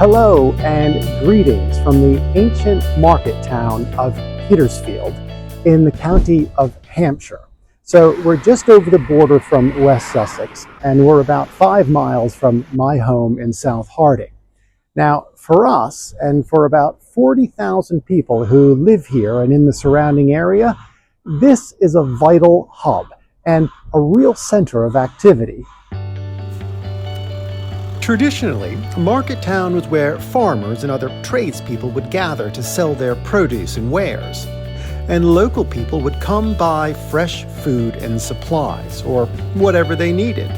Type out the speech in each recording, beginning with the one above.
Hello and greetings from the ancient market town of Petersfield in the county of Hampshire. So we're just over the border from West Sussex, and we're about 5 miles from my home in South Harding. Now, for us and for about 40,000 people who live here and in the surrounding area, this is a vital hub and a real center of activity. Traditionally, market town was where farmers and other tradespeople would gather to sell their produce and wares. And local people would come buy fresh food and supplies, or whatever they needed.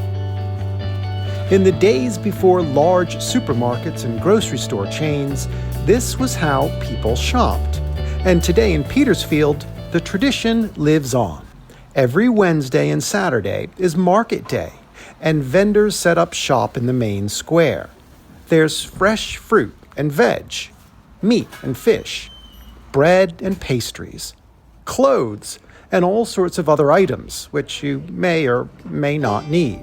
In the days before large supermarkets and grocery store chains, this was how people shopped. And today in Petersfield, the tradition lives on. Every Wednesday and Saturday is market day, and vendors set up shop in the main square. There's fresh fruit and veg, meat and fish, bread and pastries, clothes, and all sorts of other items which you may or may not need.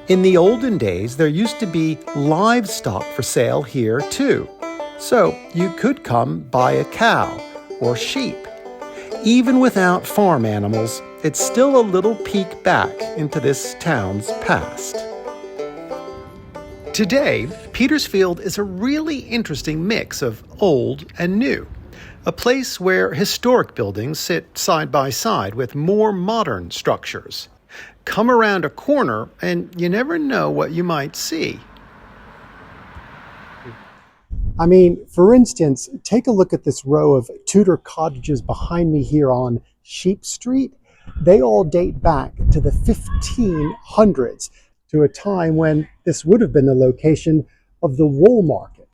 In the olden days, there used to be livestock for sale here too. So you could come buy a cow or sheep. Even without farm animals, it's still a little peek back into this town's past. Today, Petersfield is a really interesting mix of old and new. A place where historic buildings sit side by side with more modern structures. Come around a corner and you never know what you might see. I mean, for instance, take a look at this row of Tudor cottages behind me here on Sheep Street. They all date back to the 1500s, to a time when this would have been the location of the wool market.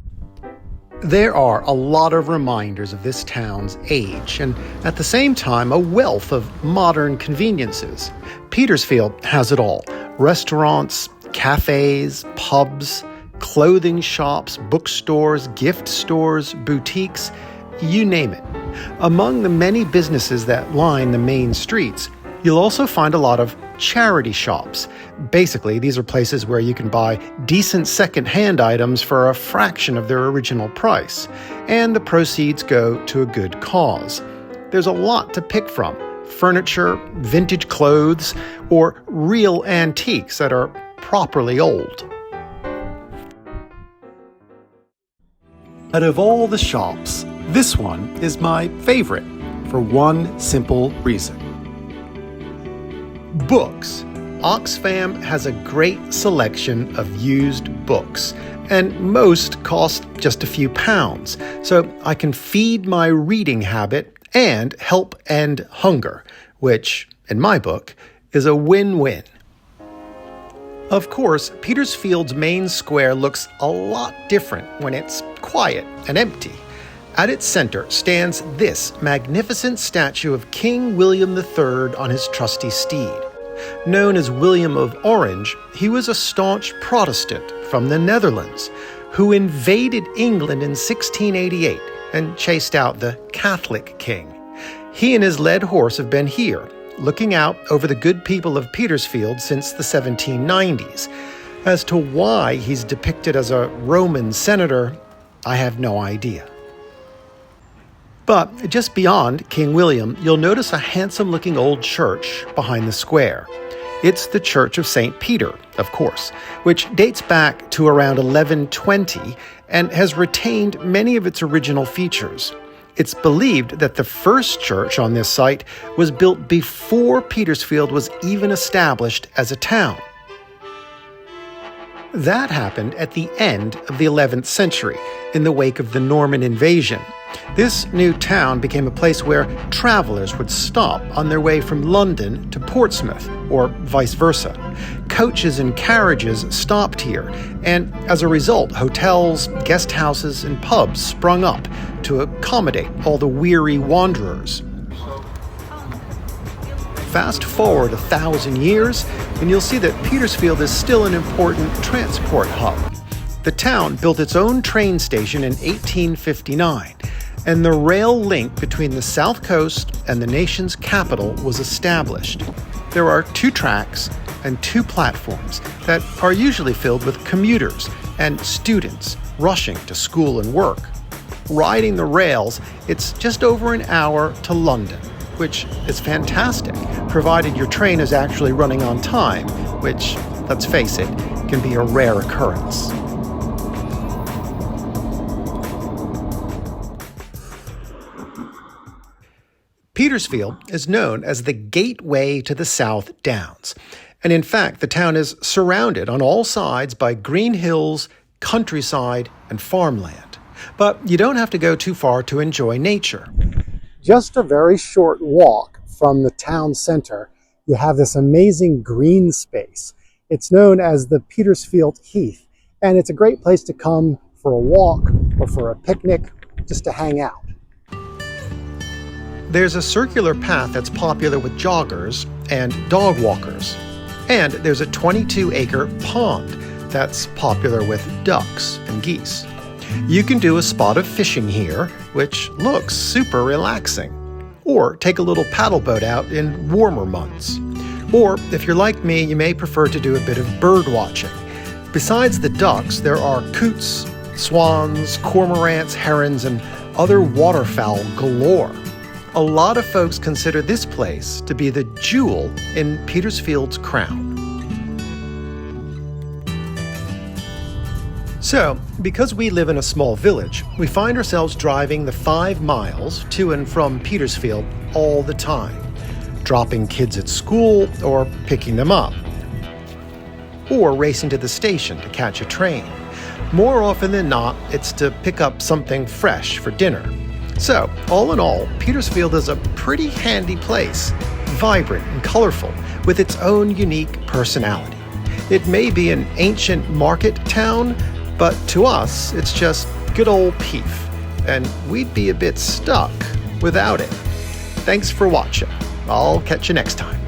There are a lot of reminders of this town's age, and at the same time, a wealth of modern conveniences. Petersfield has it all: restaurants, cafes, pubs, clothing shops, bookstores, gift stores, boutiques, you name it. Among the many businesses that line the main streets, you'll also find a lot of charity shops. Basically, these are places where you can buy decent second-hand items for a fraction of their original price, and the proceeds go to a good cause. There's a lot to pick from: furniture, vintage clothes, or real antiques that are properly old. Out of all the shops, this one is my favorite for one simple reason. Books. Oxfam has a great selection of used books, and most cost just a few pounds, so I can feed my reading habit and help end hunger, which, in my book, is a win-win. Of course, Petersfield's main square looks a lot different when it's quiet and empty. At its center stands this magnificent statue of King William III on his trusty steed. Known as William of Orange, he was a staunch Protestant from the Netherlands who invaded England in 1688 and chased out the Catholic king. He and his led horse have been here, looking out over the good people of Petersfield since the 1790s. As to why he's depicted as a Roman senator, I have no idea. But just beyond King William, you'll notice a handsome-looking old church behind the square. It's the Church of St. Peter, of course, which dates back to around 1120 and has retained many of its original features. It's believed that the first church on this site was built before Petersfield was even established as a town. That happened at the end of the 11th century, in the wake of the Norman invasion. This new town became a place where travelers would stop on their way from London to Portsmouth, or vice versa. Coaches and carriages stopped here, and as a result, hotels, guest houses, and pubs sprung up to accommodate all the weary wanderers. Fast forward 1,000 years, and you'll see that Petersfield is still an important transport hub. The town built its own train station in 1859, and the rail link between the South Coast and the nation's capital was established. There are 2 tracks and 2 platforms that are usually filled with commuters and students rushing to school and work. Riding the rails, it's just over an hour to London, which is fantastic, provided your train is actually running on time, which, let's face it, can be a rare occurrence. Petersfield is known as the gateway to the South Downs, and in fact, the town is surrounded on all sides by green hills, countryside, and farmland. But you don't have to go too far to enjoy nature. Just a very short walk from the town center, you have this amazing green space. It's known as the Petersfield Heath, and it's a great place to come for a walk or for a picnic, just to hang out. There's a circular path that's popular with joggers and dog walkers. And there's a 22-acre pond that's popular with ducks and geese. You can do a spot of fishing here, which looks super relaxing. Or take a little paddle boat out in warmer months. Or, if you're like me, you may prefer to do a bit of bird watching. Besides the ducks, there are coots, swans, cormorants, herons, and other waterfowl galore. A lot of folks consider this place to be the jewel in Petersfield's crown. So, because we live in a small village, we find ourselves driving the 5 miles to and from Petersfield all the time, dropping kids at school or picking them up, or racing to the station to catch a train. More often than not, it's to pick up something fresh for dinner. So, all in all, Petersfield is a pretty handy place, vibrant and colorful, with its own unique personality. It may be an ancient market town, but to us, it's just good old Peef, and we'd be a bit stuck without it. Thanks for watching. I'll catch you next time.